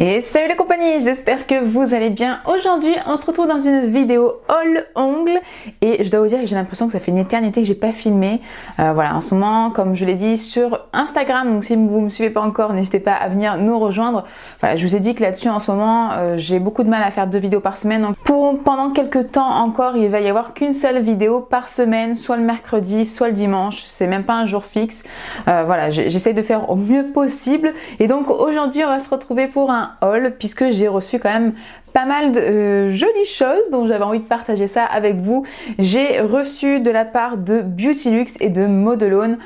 Et salut la compagnie, j'espère que vous allez bien. Aujourd'hui, on se retrouve dans une vidéo haul ongles et je dois vous dire que j'ai l'impression que ça fait une éternité que j'ai pas filmé. Voilà, en ce moment, comme je l'ai dit sur Instagram, donc si vous ne me suivez pas encore, n'hésitez pas à venir nous rejoindre. Voilà, je vous ai dit que là-dessus en ce moment, j'ai beaucoup de mal à faire 2 vidéos par semaine. Donc pendant quelques temps encore, il va y avoir qu'une seule vidéo par semaine, soit le mercredi, soit le dimanche. C'est même pas un jour fixe. Voilà, j'essaie de faire au mieux possible. Et donc aujourd'hui, on va se retrouver pour un haul puisque j'ai reçu quand même pas mal de jolies choses dont j'avais envie de partager ça avec vous. J'ai reçu de la part de Beautylux et de Modelone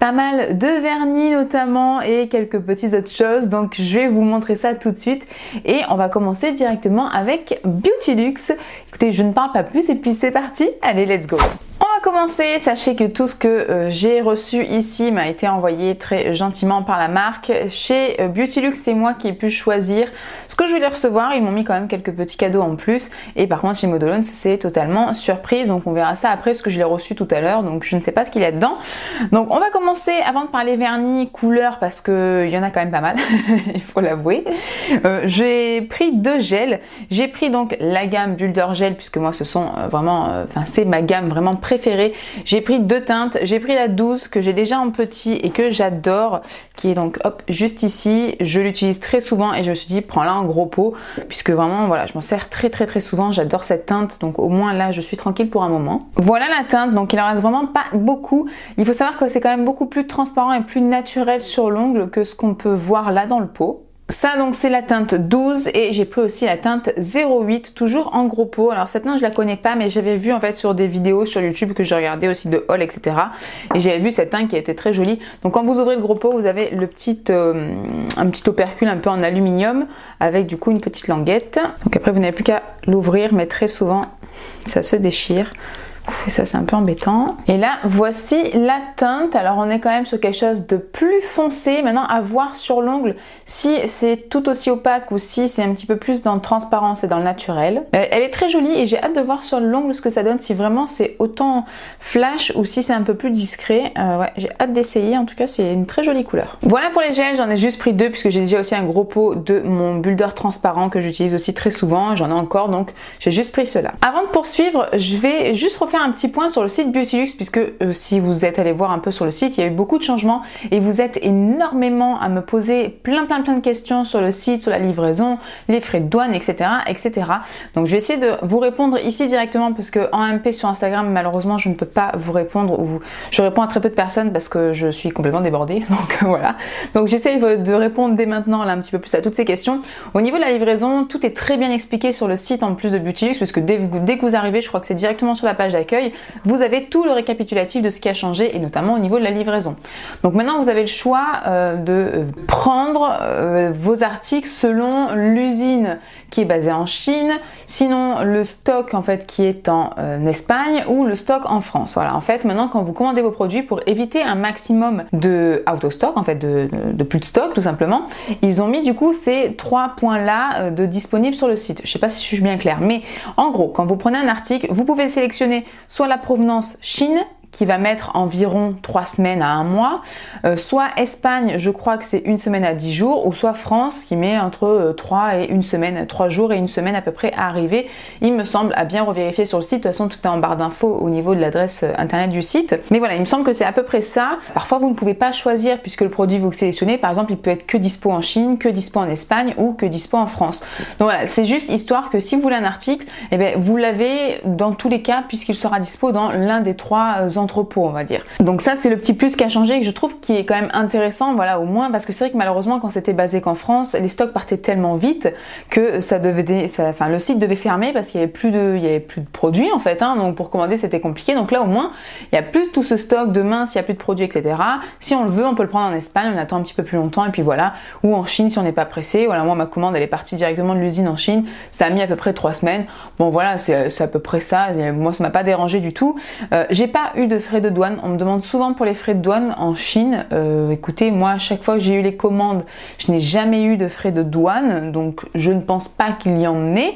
pas mal de vernis notamment et quelques petites autres choses, donc je vais vous montrer ça tout de suite et on va commencer directement avec Beautylux. Écoutez, je ne parle pas plus et puis c'est parti, allez let's go. On va commencer, sachez que tout ce que j'ai reçu ici m'a été envoyé très gentiment par la marque. Chez Beautylux, c'est moi qui ai pu choisir ce que je voulais recevoir. Ils m'ont mis quand même quelques petits cadeaux en plus. Et par contre, chez Modelone, c'est totalement surprise. Donc on verra ça après parce que je l'ai reçu tout à l'heure. Donc je ne sais pas ce qu'il y a dedans. Donc on va commencer avant de parler vernis, couleurs, parce qu'il y en a quand même pas mal, il faut l'avouer. J'ai pris 2 gels. J'ai pris donc la gamme Builder Gel puisque moi ce sont vraiment, c'est ma gamme vraiment préférée. J'ai pris 2 teintes, j'ai pris la 12 que j'ai déjà en petit et que j'adore, qui est donc hop juste ici. Je l'utilise très souvent et je me suis dit prends-la en gros pot puisque vraiment voilà, je m'en sers très souvent. J'adore cette teinte, donc au moins là je suis tranquille pour un moment. Voilà la teinte, donc il en reste vraiment pas beaucoup. Il faut savoir que c'est quand même beaucoup plus transparent et plus naturel sur l'ongle que ce qu'on peut voir là dans le pot. Ça donc c'est la teinte 12 et j'ai pris aussi la teinte 08 toujours en gros pot. Alors cette teinte je la connais pas mais j'avais vu en fait sur des vidéos sur YouTube que j'ai regardé aussi de haul etc. Et j'avais vu cette teinte qui était très jolie. Donc quand vous ouvrez le gros pot vous avez le un petit opercule un peu en aluminium avec du coup une petite languette. Donc après vous n'avez plus qu'à l'ouvrir mais très souvent ça se déchire. Et ça c'est un peu embêtant. Et là voici la teinte. Alors on est quand même sur quelque chose de plus foncé. Maintenant à voir sur l'ongle si c'est tout aussi opaque ou si c'est un petit peu plus dans le transparence et dans le naturel. Elle est très jolie et j'ai hâte de voir sur l'ongle ce que ça donne, si vraiment c'est autant flash ou si c'est un peu plus discret. Ouais, j'ai hâte d'essayer. En tout cas c'est une très jolie couleur. Voilà pour les gels, j'en ai juste pris 2 puisque j'ai déjà aussi un gros pot de mon builder transparent que j'utilise aussi très souvent. J'en ai encore donc j'ai juste pris cela. Avant de poursuivre, je vais juste refaire un petit point sur le site Beautylux puisque si vous êtes allé voir un peu sur le site, il y a eu beaucoup de changements et vous êtes énormément à me poser plein de questions sur le site, sur la livraison, les frais de douane, etc. Donc je vais essayer de vous répondre ici directement parce que en MP sur Instagram, malheureusement, je ne peux pas vous répondre ou je réponds à très peu de personnes parce que je suis complètement débordée. Donc voilà. Donc j'essaye de répondre dès maintenant là un petit peu plus à toutes ces questions. Au niveau de la livraison, tout est très bien expliqué sur le site en plus de Beautylux puisque dès que vous arrivez, je crois que c'est directement sur la page d'accueil, vous avez tout le récapitulatif de ce qui a changé et notamment au niveau de la livraison. Donc maintenant vous avez le choix de prendre vos articles selon l'usine qui est basée en Chine, sinon le stock en fait qui est en Espagne ou le stock en France. Voilà, en fait maintenant quand vous commandez vos produits, pour éviter un maximum de out of stock, en fait de plus de stock tout simplement, ils ont mis du coup ces 3 points là de disponibles sur le site. Je sais pas si je suis bien claire, mais en gros quand vous prenez un article, vous pouvez sélectionner soit la provenance Chine qui va mettre environ 3 semaines à 1 mois, soit Espagne, je crois que c'est 1 semaine à 10 jours, ou soit France qui met entre 3 et 1 semaine, 3 jours et 1 semaine à peu près à arriver, il me semble, à bien revérifier sur le site. De toute façon tout est en barre d'infos au niveau de l'adresse internet du site, mais voilà, il me semble que c'est à peu près ça. Parfois vous ne pouvez pas choisir puisque le produit que vous sélectionnez, par exemple, il peut être que dispo en Chine, que dispo en Espagne ou que dispo en France. Donc voilà, c'est juste histoire que si vous voulez un article, eh bien, vous l'avez dans tous les cas puisqu'il sera dispo dans l'un des 3 entrepôt on va dire. Donc ça c'est le petit plus qui a changé et que je trouve qui est quand même intéressant, voilà, au moins parce que c'est vrai que malheureusement quand c'était basé qu'en France, les stocks partaient tellement vite que le site devait fermer parce qu'il y avait plus de produits en fait, hein, donc pour commander c'était compliqué. Donc là au moins il n'y a plus tout ce stock, demain s'il n'y a plus de produits etc. Si on le veut on peut le prendre en Espagne, on attend un petit peu plus longtemps et puis voilà, ou en Chine si on n'est pas pressé. Voilà, moi ma commande elle est partie directement de l'usine en Chine, ça a mis à peu près 3 semaines. Bon voilà, c'est à peu près ça, moi ça m'a pas dérangé du tout. J'ai pas eu de frais de douane. On me demande souvent pour les frais de douane en Chine. Écoutez, moi à chaque fois que j'ai eu les commandes, je n'ai jamais eu de frais de douane, donc je ne pense pas qu'il y en ait.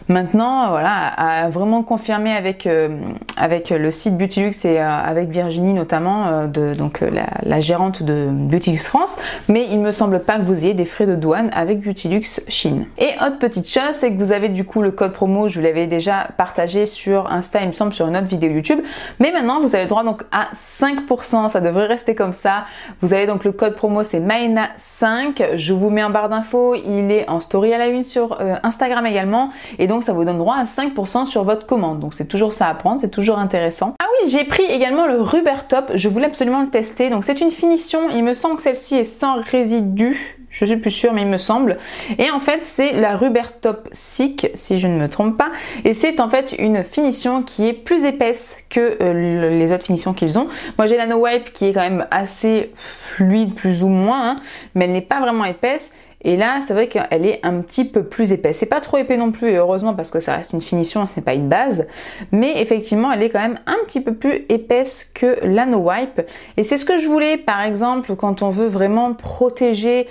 Maintenant, voilà, à vraiment confirmer avec le site Beautylux et avec Virginie notamment, donc la gérante de Beautylux France, mais il me semble pas que vous ayez des frais de douane avec Beautylux Chine. Et autre petite chose, c'est que vous avez du coup le code promo, je vous l'avais déjà partagé sur Insta, il me semble, sur une autre vidéo YouTube, mais maintenant vous avez le droit donc à 5%, ça devrait rester comme ça. Vous avez donc le code promo, c'est Maëna5, je vous mets en barre d'infos, il est en story à la une sur Instagram également, et donc ça vous donne droit à 5% sur votre commande, donc c'est toujours ça à prendre, c'est toujours intéressant. Ah oui, j'ai pris également le Rubber Top, je voulais absolument le tester, donc c'est une finition, il me semble que celle-ci est sans résidus, je suis plus sûre mais il me semble, et en fait c'est la Rubber Top Silk si je ne me trompe pas, et c'est en fait une finition qui est plus épaisse que les autres finitions qu'ils ont. Moi j'ai la No Wipe qui est quand même assez fluide plus ou moins, hein, mais elle n'est pas vraiment épaisse. Et là, c'est vrai qu'elle est un petit peu plus épaisse. C'est pas trop épais non plus, et heureusement parce que ça reste une finition, ce n'est pas une base. Mais effectivement, elle est quand même un petit peu plus épaisse que la No Wipe. Et c'est ce que je voulais, par exemple, quand on veut vraiment protéger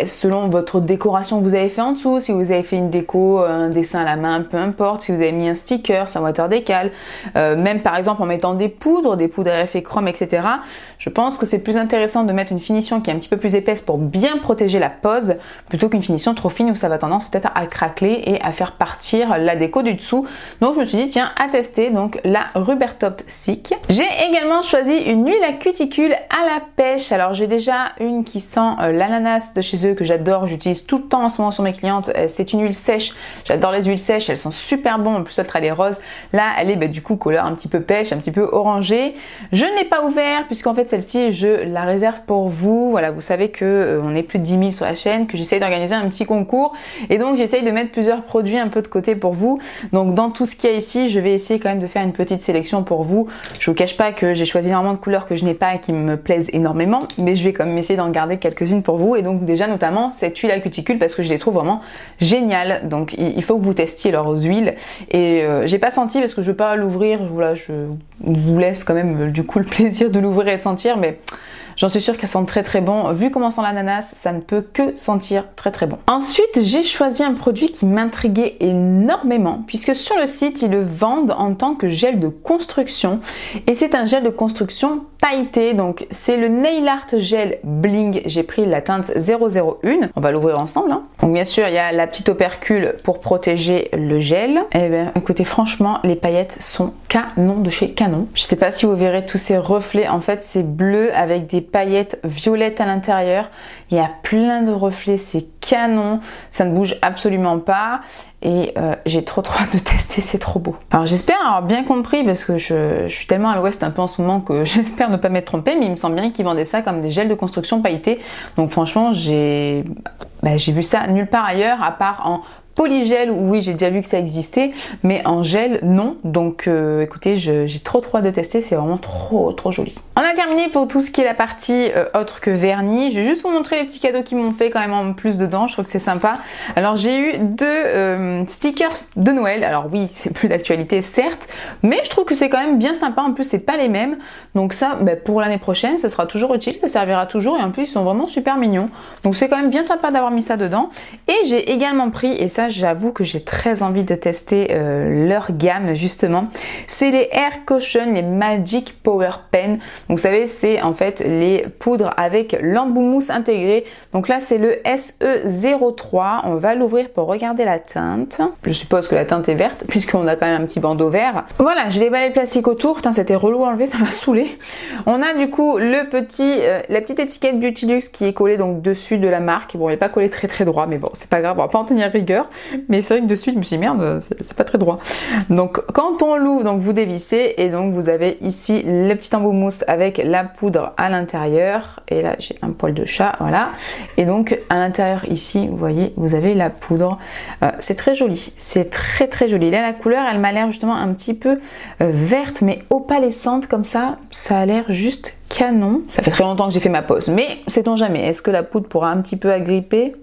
selon votre décoration que vous avez fait en dessous. Si vous avez fait une déco, un dessin à la main, peu importe. Si vous avez mis un sticker, un water décal. Même par exemple en mettant des poudres à effet chrome, etc. Je pense que c'est plus intéressant de mettre une finition qui est un petit peu plus épaisse pour bien protéger la pose plutôt qu'une finition trop fine où ça va tendance peut-être à craqueler et à faire partir la déco du dessous. Donc je me suis dit tiens, à tester donc la Rubber Top Silk. J'ai également choisi une huile à cuticule à la pêche. Alors j'ai déjà une qui sent l'ananas de chez eux que j'adore, j'utilise tout le temps en ce moment sur mes clientes. C'est une huile sèche, j'adore les huiles sèches, elles sont super bonnes, en plus l'autre elle est rose. Là elle est du coup couleur un petit peu pêche, un petit peu orangé. Je ne l'ai pas ouvert puisqu'en fait celle-ci je la réserve pour vous. Voilà, vous savez que on est plus de 10 000 sur la chaîne, que j'essaye d'organiser un petit concours et donc j'essaye de mettre plusieurs produits un peu de côté pour vous. Donc dans tout ce qu'il y a ici, je vais essayer quand même de faire une petite sélection pour vous. Je vous cache pas que j'ai choisi énormément de couleurs que je n'ai pas et qui me plaisent énormément, mais je vais quand même essayer d'en garder quelques-unes pour vous. Et donc déjà notamment cette huile à cuticule parce que je les trouve vraiment géniales. Donc il faut que vous testiez leurs huiles et j'ai pas senti parce que je veux pas l'ouvrir. Voilà, je vous laisse quand même du coup le plaisir de l'ouvrir et de sentir, mais j'en suis sûre qu'elle sent très très bon. Vu comment sent l'ananas, ça ne peut que sentir très très bon. Ensuite, j'ai choisi un produit qui m'intriguait énormément puisque sur le site, ils le vendent en tant que gel de construction et c'est un gel de construction pailleté. Donc c'est le Nail Art Gel Bling. J'ai pris la teinte 001. On va l'ouvrir ensemble. Hein. Donc bien sûr, il y a la petite opercule pour protéger le gel. Et bien écoutez, franchement, les paillettes sont canon de chez Canon. Je sais pas si vous verrez tous ces reflets. En fait, c'est bleu avec des paillettes violettes à l'intérieur. Il y a plein de reflets, c'est canon. Ça ne bouge absolument pas. Et j'ai trop hâte de tester, c'est trop beau. Alors j'espère avoir bien compris parce que je suis tellement à l'ouest un peu en ce moment que j'espère ne pas m'être trompée, mais il me semble bien qu'ils vendaient ça comme des gels de construction pailletés. Donc franchement, j'ai vu ça nulle part ailleurs à part en polygel, oui j'ai déjà vu que ça existait, mais en gel non. Donc écoutez, j'ai trop hâte de tester, c'est vraiment trop joli. On a terminé pour tout ce qui est la partie autre que vernis. Je vais juste vous montrer les petits cadeaux qu'ils m'ont fait quand même en plus dedans, je trouve que c'est sympa. Alors j'ai eu deux stickers de Noël. Alors oui, c'est plus d'actualité certes, mais je trouve que c'est quand même bien sympa. En plus c'est pas les mêmes, donc ça pour l'année prochaine ce sera toujours utile, ça servira toujours, et en plus ils sont vraiment super mignons. Donc c'est quand même bien sympa d'avoir mis ça dedans. Et j'ai également pris, et ça j'avoue que j'ai très envie de tester leur gamme justement, c'est les Air Caution, les Magic Power Pen. Donc vous savez, c'est en fait les poudres avec l'embout mousse intégré. Donc là c'est le SE03. On va l'ouvrir pour regarder la teinte. Je suppose que la teinte est verte puisqu'on a quand même un petit bandeau vert. Voilà, j'ai déballé le plastique autour. Putain, c'était relou à enlever, ça m'a saoulé. On a du coup la petite étiquette Beautylux qui est collée donc dessus de la marque. Bon, elle n'est pas collée très droit, mais bon, c'est pas grave, on va pas en tenir rigueur. Mais c'est vrai que dessus, je me suis dit merde, c'est pas très droit. Donc quand on l'ouvre, donc vous dévissez et donc vous avez ici le petit embout mousse avec la poudre à l'intérieur. Et là, j'ai un poil de chat, voilà. Et donc à l'intérieur ici, vous voyez, vous avez la poudre. C'est très joli, c'est très joli. Là, la couleur, elle m'a l'air justement un petit peu verte, mais opalescente comme ça. Ça a l'air juste canon. Ça fait très longtemps que j'ai fait ma pose, mais sait-on jamais. Est-ce que la poudre pourra un petit peu agripper?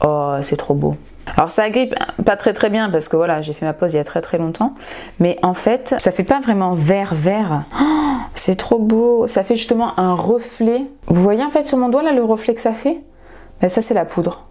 Oh, c'est trop beau. Alors ça agrippe pas très bien parce que voilà, j'ai fait ma pose il y a très longtemps, mais en fait ça fait pas vraiment vert. Oh, c'est trop beau, ça fait justement un reflet. Vous voyez en fait sur mon doigt là le reflet que ça fait? Ben, ça c'est la poudre.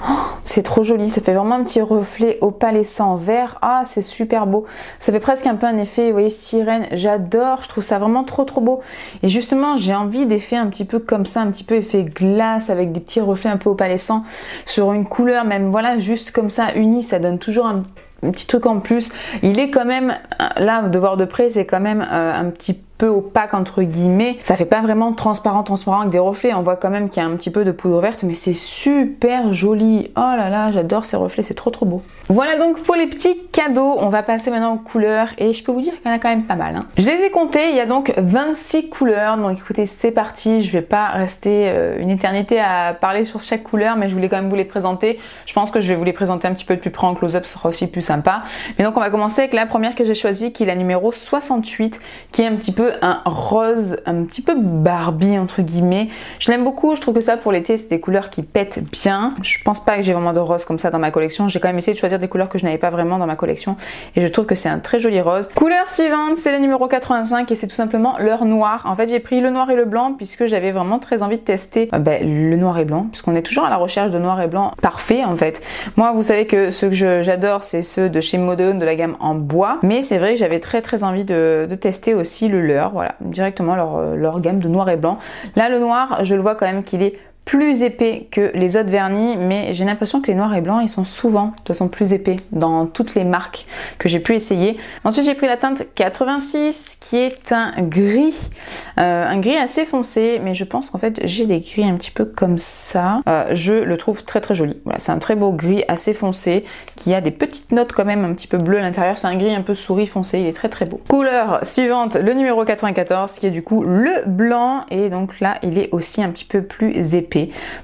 Oh, c'est trop joli, ça fait vraiment un petit reflet opalescent vert. Ah, c'est super beau. Ça fait presque un peu un effet, vous voyez, sirène. J'adore, je trouve ça vraiment trop beau. Et justement, j'ai envie d'effets un petit peu comme ça, un petit peu effet glace avec des petits reflets un peu opalescents sur une couleur même, voilà, juste comme ça, unie, ça donne toujours un petit truc en plus. Il est quand même, là, de voir de près, c'est quand même un petit peu opaque entre guillemets. Ça fait pas vraiment transparent avec des reflets. On voit quand même qu'il y a un petit peu de poudre verte, mais c'est super joli. Oh là là, j'adore ces reflets, c'est trop beau. Voilà donc pour les petits cadeaux. On va passer maintenant aux couleurs et je peux vous dire qu'il y en a quand même pas mal. Hein. Je les ai comptés, il y a donc 26 couleurs. Donc écoutez, c'est parti. Je vais pas rester une éternité à parler sur chaque couleur, mais je voulais quand même vous les présenter. Je pense que je vais vous les présenter un petit peu de plus près en close-up, ce sera aussi plus sympa. Mais donc on va commencer avec la première que j'ai choisie, qui est la numéro 68, qui est un petit peu un rose, un petit peu Barbie entre guillemets. Je l'aime beaucoup, je trouve que ça pour l'été c'est des couleurs qui pètent bien. Je pense pas que j'ai vraiment de rose comme ça dans ma collection. J'ai quand même essayé de choisir des couleurs que je n'avais pas vraiment dans ma collection et je trouve que c'est un très joli rose. Couleur suivante, c'est la numéro 85 et c'est tout simplement leur noir. En fait j'ai pris le noir et le blanc puisque j'avais vraiment très envie de tester le noir et blanc, puisqu'on est toujours à la recherche de noir et blanc parfait en fait. Moi vous savez que ceux que j'adore c'est ceux de chez Modone de la gamme en bois, mais c'est vrai que j'avais très envie de tester aussi le leur. Voilà, directement leur gamme de noir et blanc. Là, le noir, je le vois quand même qu'il est plus épais que les autres vernis, mais j'ai l'impression que les noirs et blancs ils sont souvent de toute façon plus épais dans toutes les marques que j'ai pu essayer. Ensuite j'ai pris la teinte 86 qui est un gris assez foncé, mais je pense qu'en fait j'ai des gris un petit peu comme ça. Je le trouve très joli. Voilà, c'est un très beau gris assez foncé qui a des petites notes quand même un petit peu bleues à l'intérieur. C'est un gris un peu souris foncé, il est très beau. Couleur suivante, le numéro 94 qui est du coup le blanc, et donc là il est aussi un petit peu plus épais.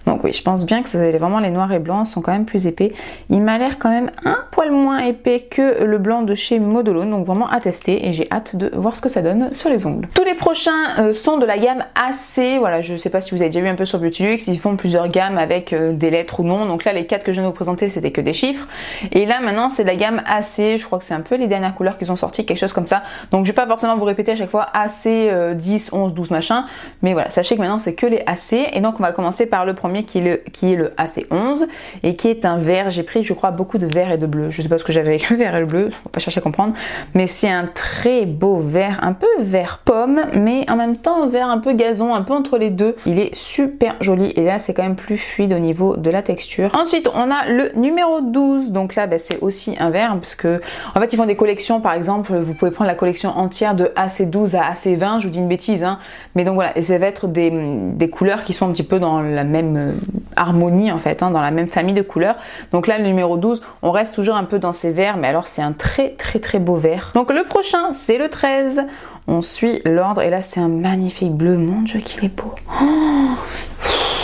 Donc oui, je pense bien que vraiment les noirs et blancs sont quand même plus épais. Il m'a l'air quand même un poil moins épais que le blanc de chez Modolone, donc vraiment à tester et j'ai hâte de voir ce que ça donne sur les ongles. Tous les prochains sont de la gamme AC. Voilà, je sais pas si vous avez déjà vu un peu sur Beautylux, ils font plusieurs gammes avec des lettres ou non. Donc là, les 4 que je viens de vous présenter, c'était que des chiffres. Et là, maintenant, c'est la gamme AC. Je crois que c'est un peu les dernières couleurs qu'ils ont sorties, quelque chose comme ça. Donc je vais pas forcément vous répéter à chaque fois AC 10, 11, 12 machin. Mais voilà, sachez que maintenant, c'est que les AC. Et donc on va commencer par le premier qui est le AC11 et qui est un vert. J'ai pris je crois beaucoup de vert et de bleu. Je sais pas ce que j'avais avec le vert et le bleu, faut pas chercher à comprendre, mais c'est un très beau vert, un peu vert pomme, mais en même temps vert un peu gazon, un peu entre les deux. Il est super joli et là c'est quand même plus fluide au niveau de la texture. Ensuite on a le numéro 12, donc là c'est aussi un vert parce que en fait ils font des collections. Par exemple vous pouvez prendre la collection entière de AC12 à AC20, je vous dis une bêtise hein, mais donc voilà, et ça va être des couleurs qui sont un petit peu dans la même harmonie en fait, hein, dans la même famille de couleurs. Donc là le numéro 12, on reste toujours un peu dans ces verts, mais alors c'est un très beau vert. Donc le prochain c'est le 13, on suit l'ordre et là c'est un magnifique bleu, mon dieu qu'il est beau.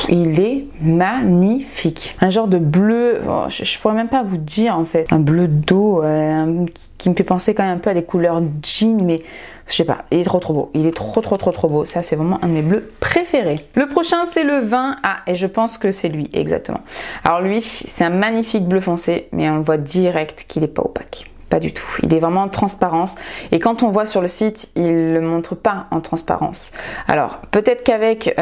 Il est magnifique, un genre de bleu, je pourrais même pas vous dire en fait, un bleu d'eau qui me fait penser quand même un peu à des couleurs jean, mais je sais pas, il est trop beau, il est trop beau. Ça c'est vraiment un de mes bleus préférés. Le prochain c'est le 20, et je pense que c'est lui exactement. Alors lui c'est un magnifique bleu foncé, mais on voit direct qu'il est pas opaque. Pas du tout, il est vraiment en transparence et quand on voit sur le site, il le montre pas en transparence. Alors peut-être qu'avec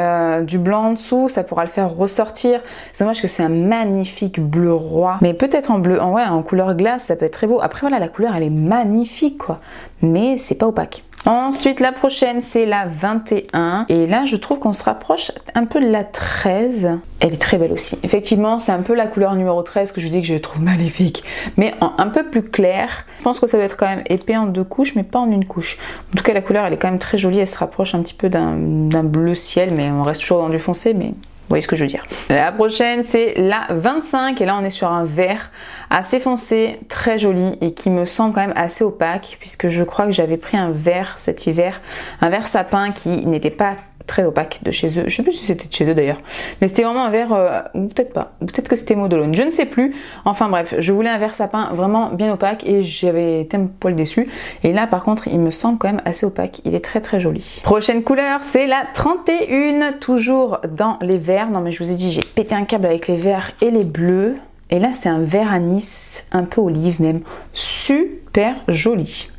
du blanc en dessous, ça pourra le faire ressortir. C'est dommage que c'est un magnifique bleu roi, mais peut-être en bleu, en couleur glace, ça peut être très beau. Après voilà, la couleur elle est magnifique quoi, mais c'est pas opaque. Ensuite la prochaine c'est la 21 et là je trouve qu'on se rapproche un peu de la 13. Elle est très belle aussi. Effectivement c'est un peu la couleur numéro 13 que je dis que je trouve magnifique, mais un peu plus clair. Je pense que ça doit être quand même épais en 2 couches mais pas en une couche. En tout cas la couleur elle est quand même très jolie, elle se rapproche un petit peu d'un bleu ciel, mais on reste toujours dans du foncé, mais vous voyez ce que je veux dire. La prochaine c'est la 25 et là on est sur un vert assez foncé, très joli et qui me semble quand même assez opaque puisque je crois que j'avais pris un vert cet hiver, un vert sapin qui n'était pas très opaque de chez eux. Je sais plus si c'était de chez eux d'ailleurs, mais c'était vraiment un vert, ou peut-être pas, peut-être que c'était Modolone, je ne sais plus. Enfin bref, je voulais un vert sapin vraiment bien opaque et j'avais été un poil déçue. Et là par contre, il me semble quand même assez opaque. Il est très joli. Prochaine couleur, c'est la 31, toujours dans les verts. Non mais je vous ai dit, j'ai pété un câble avec les verts et les bleus. Et là, c'est un vert anis, un peu olive même, super joli.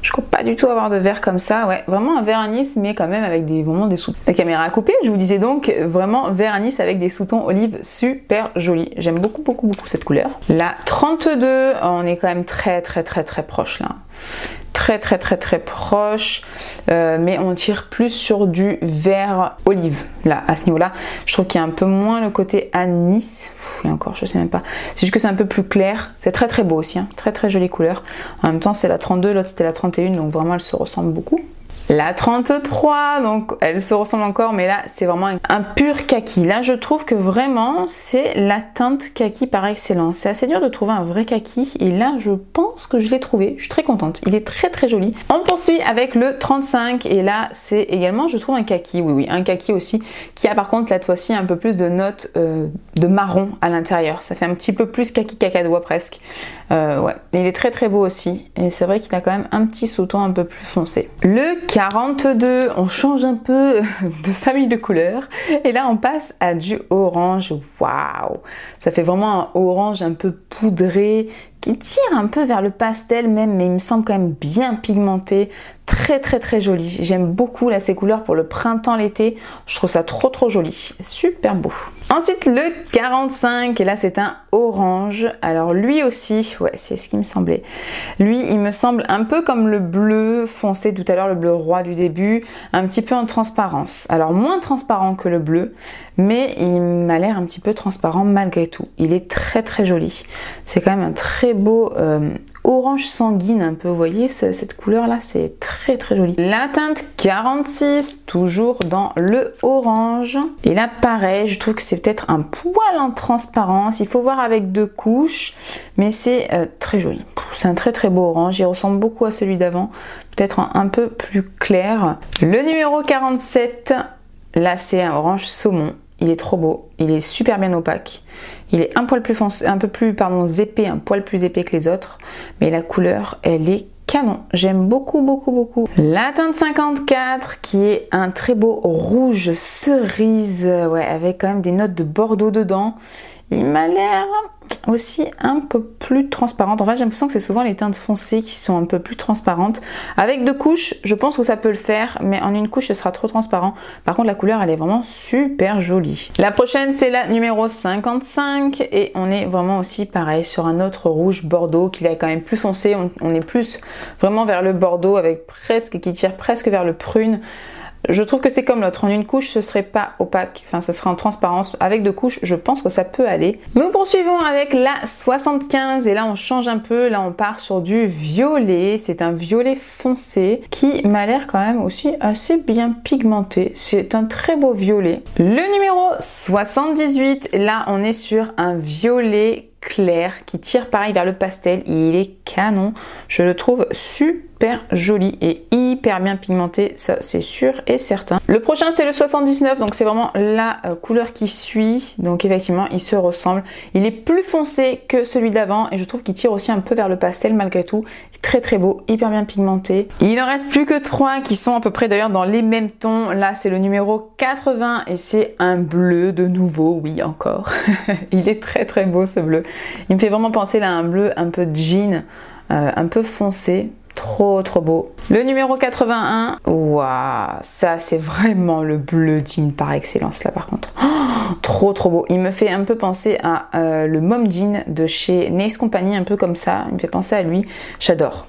Je ne crois pas du tout avoir de vert comme ça, ouais, vraiment un vert anis, mais quand même avec des sous-tons. La caméra a coupé, je vous disais donc, vraiment vert anis avec des sous-tons olive, super joli. J'aime beaucoup, beaucoup, beaucoup cette couleur. La 32, on est quand même très proche là. Très proche, mais on tire plus sur du vert olive là à ce niveau là. Je trouve qu'il y a un peu moins le côté anis. Et encore, je sais même pas, c'est juste que c'est un peu plus clair. C'est très beau aussi, hein. Très jolie couleur. En même temps, c'est la 32, l'autre c'était la 31, donc vraiment elles se ressemblent beaucoup. La 33, donc elle se ressemble encore, mais là c'est vraiment un pur kaki. Là je trouve que vraiment c'est la teinte kaki par excellence. C'est assez dur de trouver un vrai kaki et là je pense que je l'ai trouvé. Je suis très contente, il est très joli. On poursuit avec le 35 et là c'est également je trouve un kaki, oui un kaki aussi, qui a par contre cette fois-ci un peu plus de notes de marron à l'intérieur. Ça fait un petit peu plus kaki cacadois presque. Ouais, il est très beau aussi et c'est vrai qu'il a quand même un petit sous-ton un peu plus foncé. Le 42, on change un peu de famille de couleurs et là on passe à du orange. Waouh, ça fait vraiment un orange un peu poudré qui tire un peu vers le pastel même, mais il me semble quand même bien pigmenté, très joli. J'aime beaucoup là ces couleurs pour le printemps, l'été, je trouve ça trop joli, super beau. Ensuite le 45 et là c'est un orange. Alors lui aussi, ouais c'est ce qui me semblait. Lui il me semble un peu comme le bleu foncé tout à l'heure, le bleu roi du début, un petit peu en transparence. Alors moins transparent que le bleu, mais il m'a l'air un petit peu transparent malgré tout. Il est très joli. C'est quand même un très beau orange sanguine un peu, vous voyez cette couleur là, c'est très joli. La teinte 46, toujours dans le orange. Et là pareil, je trouve que c'est peut-être un poil en transparence, il faut voir avec 2 couches, mais c'est très joli. C'est un très beau orange, il ressemble beaucoup à celui d'avant, peut-être un peu plus clair. Le numéro 47, là c'est un orange saumon. Il est trop beau, il est super bien opaque, il est un poil plus foncé, un peu plus épais, un poil plus épais que les autres, mais la couleur elle est canon, j'aime beaucoup. La teinte 54 qui est un très beau rouge cerise, ouais, avec quand même des notes de bordeaux dedans. Il m'a l'air aussi un peu plus transparente. En fait, j'ai l'impression que c'est souvent les teintes foncées qui sont un peu plus transparentes. Avec 2 couches, je pense que ça peut le faire, mais en une couche, ce sera trop transparent. Par contre, la couleur, elle est vraiment super jolie. La prochaine, c'est la numéro 55 et on est vraiment aussi pareil sur un autre rouge bordeaux qui est quand même plus foncé. On est plus vraiment vers le bordeaux avec qui tire presque vers le prune. Je trouve que c'est comme l'autre, en une couche ce serait pas opaque, enfin ce serait en transparence. Avec 2 couches, je pense que ça peut aller. Nous poursuivons avec la 75 et là on change un peu, là on part sur du violet. C'est un violet foncé qui m'a l'air quand même aussi assez bien pigmenté. C'est un très beau violet. Le numéro 78, là on est sur un violet clair qui tire pareil vers le pastel. Il est canon, je le trouve super joli et hyper bien pigmenté, ça c'est sûr et certain. Le prochain c'est le 79, donc c'est vraiment la couleur qui suit, donc effectivement il se ressemble. Il est plus foncé que celui d'avant et je trouve qu'il tire aussi un peu vers le pastel malgré tout. Très beau, hyper bien pigmenté. Il en reste plus que 3 qui sont à peu près d'ailleurs dans les mêmes tons. Là c'est le numéro 80 et c'est un bleu de nouveau, oui encore. Il est très beau ce bleu. Il me fait vraiment penser là à un bleu un peu jean, un peu foncé. Trop beau. Le numéro 81, waouh, ça c'est vraiment le bleu jean par excellence là par contre. Oh, trop beau. Il me fait un peu penser à le mom jean de chez Nace Company, un peu comme ça. Il me fait penser à lui. J'adore.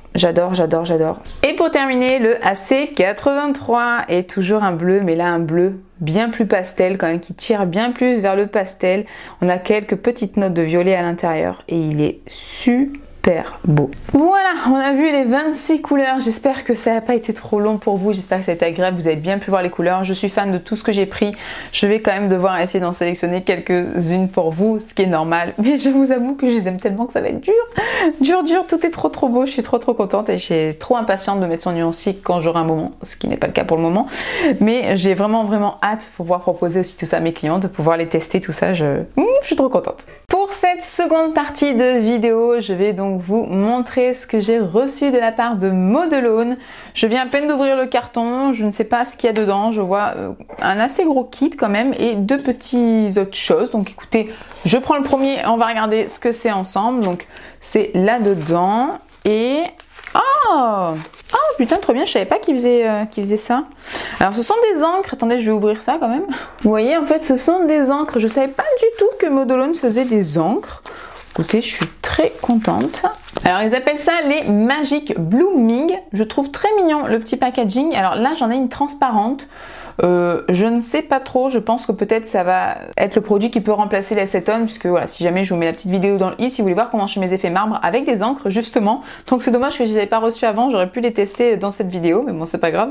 Et pour terminer, le AC83 est toujours un bleu, mais là un bleu bien plus pastel quand même, qui tire bien plus vers le pastel. On a quelques petites notes de violet à l'intérieur et il est super beau. Voilà, on a vu les 26 couleurs. J'espère que ça n'a pas été trop long pour vous. J'espère que ça a été agréable. Vous avez bien pu voir les couleurs. Je suis fan de tout ce que j'ai pris. Je vais quand même devoir essayer d'en sélectionner quelques-unes pour vous, ce qui est normal. Mais je vous avoue que je les aime tellement que ça va être dur. Tout est trop beau. Je suis trop contente et j'ai trop impatiente de mettre son nuancier quand j'aurai un moment, ce qui n'est pas le cas pour le moment. Mais j'ai vraiment hâte de pouvoir proposer aussi tout ça à mes clients, de pouvoir les tester, tout ça. Je suis trop contente. Pour cette seconde partie de vidéo, je vais donc vous montrer ce que j'ai reçu de la part de Modelone. Je viens à peine d'ouvrir le carton, je ne sais pas ce qu'il y a dedans, je vois un assez gros kit quand même et deux petites autres choses. Donc écoutez, je prends le premier, on va regarder ce que c'est ensemble. Donc c'est là-dedans et... Oh putain, trop bien, je savais pas qu'il faisait ça. Alors ce sont des encres, attendez, je vais ouvrir ça quand même. Vous voyez, en fait, ce sont des encres. Je savais pas du tout que Modelone faisait des encres. Écoutez, je suis très contente. Alors ils appellent ça les Magic Blooming. Je trouve très mignon le petit packaging. Alors là, j'en ai une transparente. Je ne sais pas trop, je pense que peut-être ça va être le produit qui peut remplacer l'acétone, puisque voilà, si jamais je vous mets la petite vidéo dans le i si vous voulez voir comment je fais mes effets marbre avec des encres justement. Donc c'est dommage que je les avais pas reçus avant, j'aurais pu les tester dans cette vidéo, mais bon c'est pas grave.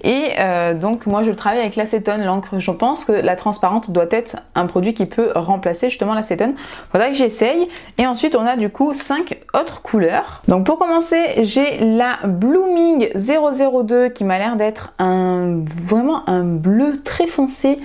Et donc moi je travaille avec l'acétone, l'encre. Je pense que la transparente doit être un produit qui peut remplacer justement l'acétone. Faudra que j'essaye. Et ensuite on a du coup 5 autres couleurs. Donc pour commencer, j'ai la Blooming 002 qui m'a l'air d'être vraiment un bleu très foncé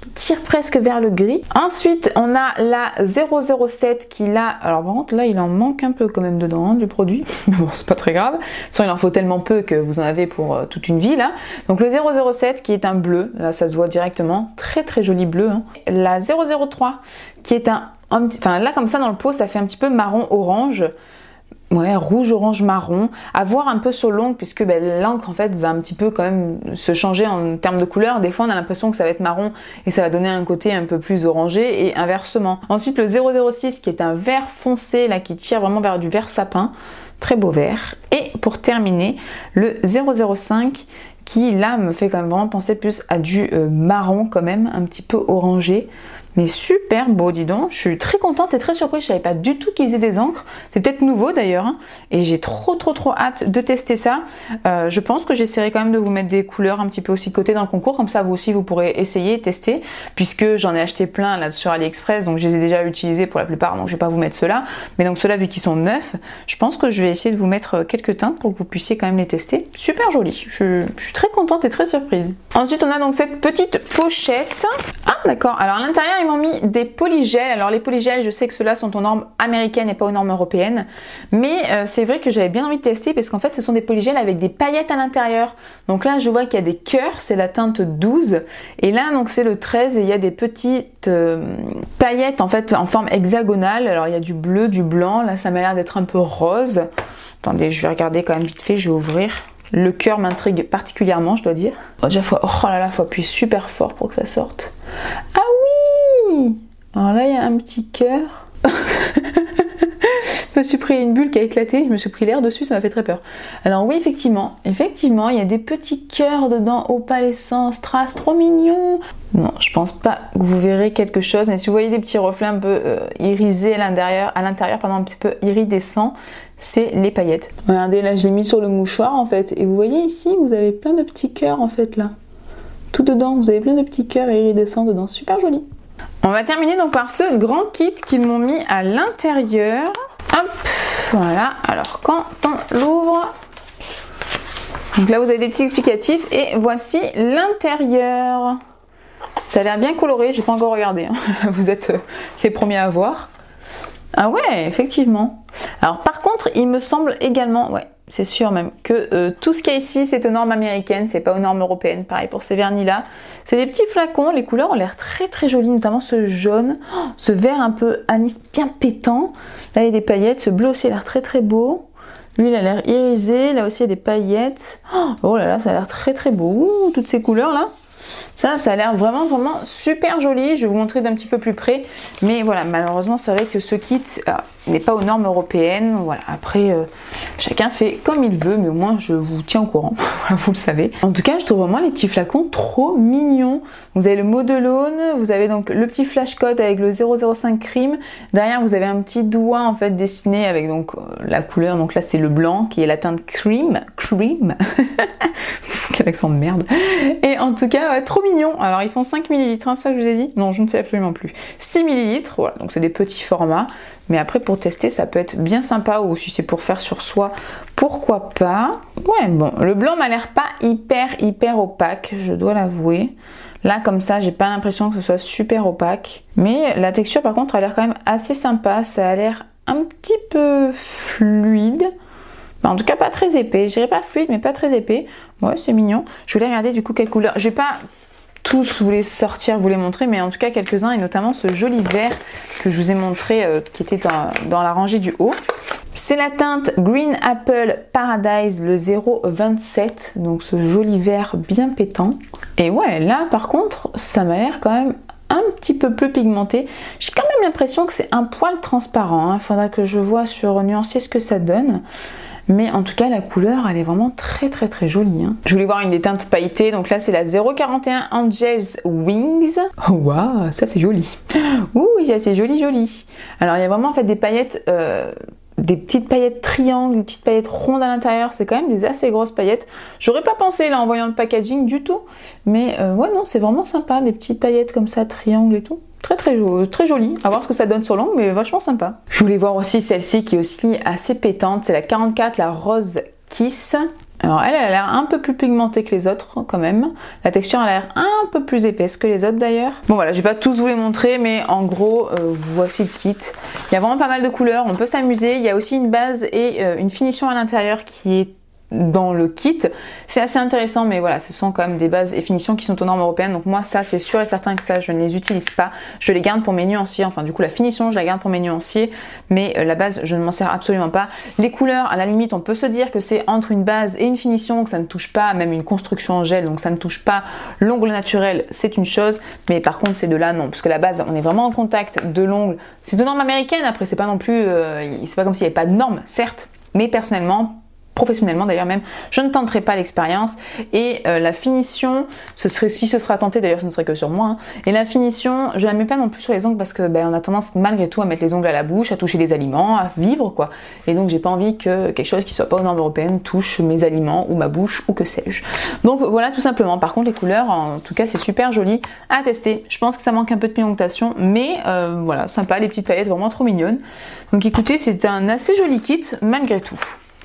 qui tire presque vers le gris. Ensuite on a la 007 qui là, alors par contre là il en manque un peu quand même dedans du produit, mais bon c'est pas très grave, de toute façon il en faut tellement peu que vous en avez pour toute une vie là. Donc le 007 qui est un bleu, là ça se voit directement, très très joli bleu hein. La 003 qui est enfin là comme ça dans le pot ça fait un petit peu marron orange. Ouais, rouge, orange, marron, à voir un peu sur l'ongle puisque l'encre en fait va un petit peu quand même se changer en termes de couleur. Des fois on a l'impression que ça va être marron et ça va donner un côté un peu plus orangé et inversement. Ensuite le 006 qui est un vert foncé là qui tire vraiment vers du vert sapin, très beau vert. Et pour terminer le 005 qui là me fait quand même vraiment penser plus à du marron quand même, un petit peu orangé. Mais super beau, dis donc. Je suis très contente et très surprise. Je savais pas du tout qu'ils faisaient des encres. C'est peut-être nouveau d'ailleurs. Hein. Et j'ai trop hâte de tester ça. Je pense que j'essaierai quand même de vous mettre des couleurs un petit peu aussi de côté dans le concours. Comme ça, vous aussi, vous pourrez essayer et tester. Puisque j'en ai acheté plein là sur AliExpress. Donc, je les ai déjà utilisés pour la plupart. Donc, je vais pas vous mettre ceux-là. Mais donc, ceux-là, vu qu'ils sont neufs, je pense que je vais essayer de vous mettre quelques teintes pour que vous puissiez quand même les tester. Super joli. Je suis très contente et très surprise. Ensuite, on a donc cette petite pochette. Ah, d'accord. Alors, à l'intérieur, ils m'ont mis des polygels. Alors les polygels, je sais que ceux-là sont aux normes américaines et pas aux normes européennes, mais c'est vrai que j'avais bien envie de tester parce qu'en fait ce sont des polygels avec des paillettes à l'intérieur. Donc là je vois qu'il y a des cœurs, c'est la teinte 12 et là donc c'est le 13 et il y a des petites paillettes en fait en forme hexagonale. Alors il y a du bleu, du blanc, là ça m'a l'air d'être un peu rose. Attendez, je vais regarder quand même vite fait, je vais ouvrir. Le cœur m'intrigue particulièrement, je dois dire. Oh, déjà, faut appuyer super fort pour que ça sorte. Ah oui! Alors là, il y a un petit cœur. Je me suis pris une bulle qui a éclaté, je me suis pris l'air dessus, ça m'a fait très peur. Alors oui, effectivement, il y a des petits cœurs dedans, opalescents, strass, trop mignons. Non, je pense pas que vous verrez quelque chose, mais si vous voyez des petits reflets un peu irisés à l'intérieur, un petit peu iridescents, c'est les paillettes. Regardez, là, je l'ai mis sur le mouchoir en fait, et vous voyez ici, vous avez plein de petits cœurs en fait là. Tout dedans, vous avez plein de petits cœurs iridescents dedans, super joli. On va terminer donc par ce grand kit qu'ils m'ont mis à l'intérieur. Hop, voilà. Alors quand on l'ouvre, donc là vous avez des petits explicatifs et voici l'intérieur. Ça a l'air bien coloré, j'ai pas encore regardé. Hein. Vous êtes les premiers à voir. Ah ouais, effectivement. Alors par contre, il me semble également, ouais, c'est sûr même, que tout ce qu'il y a ici, c'est aux normes américaines, c'est pas aux normes européennes. Pareil pour ces vernis-là. C'est des petits flacons, les couleurs ont l'air très jolies, notamment ce jaune, ce vert un peu anis bien pétant. Là, il y a des paillettes, ce bleu aussi a l'air très beau. Lui, il a l'air irisé, là aussi, il y a des paillettes. Oh là là, ça a l'air très beau. Ouh, toutes ces couleurs-là. Ça a l'air vraiment super joli. Je vais vous montrer d'un petit peu plus près. Mais voilà, malheureusement, c'est vrai que ce kit n'est pas aux normes européennes. Voilà, après, chacun fait comme il veut. Mais au moins, je vous tiens au courant. Voilà, vous le savez. En tout cas, je trouve vraiment les petits flacons trop mignons. Vous avez le Modelone. Vous avez donc le petit flash code avec le 005 Cream. Derrière, vous avez un petit doigt en fait dessiné avec donc la couleur. Donc là, c'est le blanc qui est la teinte Cream. Quel accent de merde. Et en tout cas, ouais, trop mignon. Alors ils font 5 ml, hein, ça je vous ai dit? Non, je ne sais absolument plus. 6 ml, voilà, donc c'est des petits formats. Mais après pour tester, ça peut être bien sympa ou si c'est pour faire sur soi, pourquoi pas. Ouais, bon, le blanc m'a l'air pas hyper opaque, je dois l'avouer. Là comme ça, j'ai pas l'impression que ce soit super opaque. Mais la texture par contre a l'air quand même assez sympa. Ça a l'air un petit peu fluide. En tout cas pas très épais. Je dirais pas fluide mais pas très épais. Ouais, c'est mignon. Je voulais regarder du coup quelle couleur. Je vais pas tous vous les sortir, vous les montrer, mais en tout cas quelques-uns, et notamment ce joli vert que je vous ai montré qui était dans la rangée du haut. C'est la teinte Green Apple Paradise, le 027, donc ce joli vert bien pétant. Et ouais, là par contre, ça m'a l'air quand même un petit peu plus pigmenté. J'ai quand même l'impression que c'est un poil transparent, hein. Faudra que je vois sur Nuancier ce que ça donne. Mais en tout cas, la couleur, elle est vraiment très jolie. Hein. Je voulais voir une des teintes pailletées. Donc là, c'est la 041 Angels Wings. Oh, waouh, ça c'est joli. Ouh, c'est joli. Alors, il y a vraiment en fait des paillettes, des petites paillettes triangles, des petites paillettes rondes à l'intérieur. C'est quand même des assez grosses paillettes. J'aurais pas pensé là en voyant le packaging du tout. Mais ouais, non, c'est vraiment sympa. Des petites paillettes comme ça, triangles et tout. Très joli, à voir ce que ça donne sur l'ongle, mais vachement sympa. Je voulais voir aussi celle-ci qui est aussi assez pétante, c'est la 44, la Rose Kiss. Alors elle a l'air un peu plus pigmentée que les autres quand même. La texture a l'air un peu plus épaisse que les autres d'ailleurs. Bon voilà, je vais pas tous vous les montrer, mais en gros, voici le kit. Il y a vraiment pas mal de couleurs, on peut s'amuser. Il y a aussi une base et une finition à l'intérieur qui est dans le kit. C'est assez intéressant, mais voilà, ce sont quand même des bases et finitions qui sont aux normes européennes. Donc moi, ça, c'est sûr et certain que ça, je ne les utilise pas. Je les garde pour mes nuanciers. Enfin, du coup, la finition, je la garde pour mes nuanciers, mais la base, je ne m'en sers absolument pas. Les couleurs, à la limite, on peut se dire que c'est entre une base et une finition, que ça ne touche pas, même une construction en gel, donc ça ne touche pas l'ongle naturel, c'est une chose. Mais par contre, ces deux-là, non, parce que la base, on est vraiment en contact de l'ongle. C'est de normes américaines. Après, c'est pas non plus, c'est pas comme s'il n'y avait pas de normes, certes, mais personnellement, professionnellement d'ailleurs même, je ne tenterai pas l'expérience. Et la finition, si ce sera tenté, d'ailleurs ce ne serait que sur moi, hein. Et la finition, je la mets pas non plus sur les ongles parce que on a tendance malgré tout à mettre les ongles à la bouche, à toucher des aliments, à vivre quoi. Et donc j'ai pas envie que quelque chose qui soit pas aux normes européennes touche mes aliments ou ma bouche ou que sais-je. Donc voilà tout simplement. Par contre les couleurs, en tout cas c'est super joli à tester. Je pense que ça manque un peu de pigmentation, mais voilà, sympa, les petites paillettes vraiment trop mignonnes. Donc écoutez, c'est un assez joli kit malgré tout.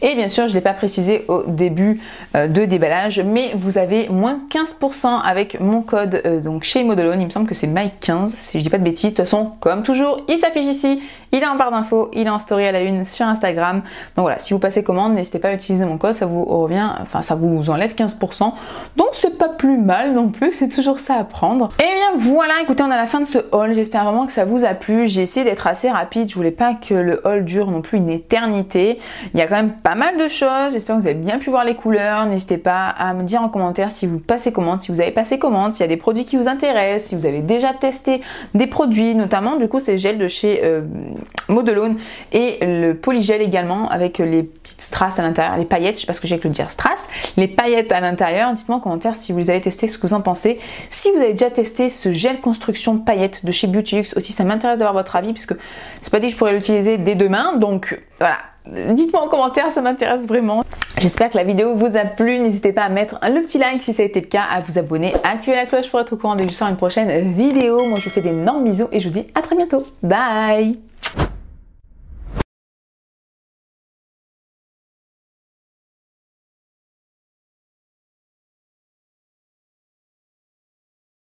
Et bien sûr, je ne l'ai pas précisé au début de déballage, mais vous avez moins 15% avec mon code donc chez Modelone. Il me semble que c'est Mike15, si je dis pas de bêtises. De toute façon, comme toujours, il s'affiche ici, il est en barre d'infos, il est en story à la une sur Instagram. Donc voilà, si vous passez commande, n'hésitez pas à utiliser mon code, ça vous revient, enfin ça vous enlève 15%. Donc c'est pas plus mal non plus, c'est toujours ça à prendre. Et bien voilà, écoutez, on est à la fin de ce haul. J'espère vraiment que ça vous a plu. J'ai essayé d'être assez rapide, je voulais pas que le haul dure non plus une éternité. Il y a quand même pas mal de choses, j'espère que vous avez bien pu voir les couleurs. N'hésitez pas à me dire en commentaire si vous passez commande, si vous avez passé commande, s'il y a des produits qui vous intéressent, si vous avez déjà testé des produits, notamment du coup ces gels de chez Modelone et le polygel également avec les petites strass à l'intérieur, les paillettes, je sais pas ce que j'ai avec le dire strass, les paillettes à l'intérieur. Dites-moi en commentaire si vous les avez testés, ce que vous en pensez. Si vous avez déjà testé ce gel construction paillettes de chez Beauty-Luxe aussi, ça m'intéresse d'avoir votre avis puisque c'est pas dit que je pourrais l'utiliser dès demain, donc voilà. Dites-moi en commentaire, ça m'intéresse vraiment. J'espère que la vidéo vous a plu. N'hésitez pas à mettre le petit like si ça a été le cas, à vous abonner, à activer la cloche pour être au courant dès que je sors une prochaine vidéo. Moi je vous fais d'énormes bisous et je vous dis à très bientôt. Bye!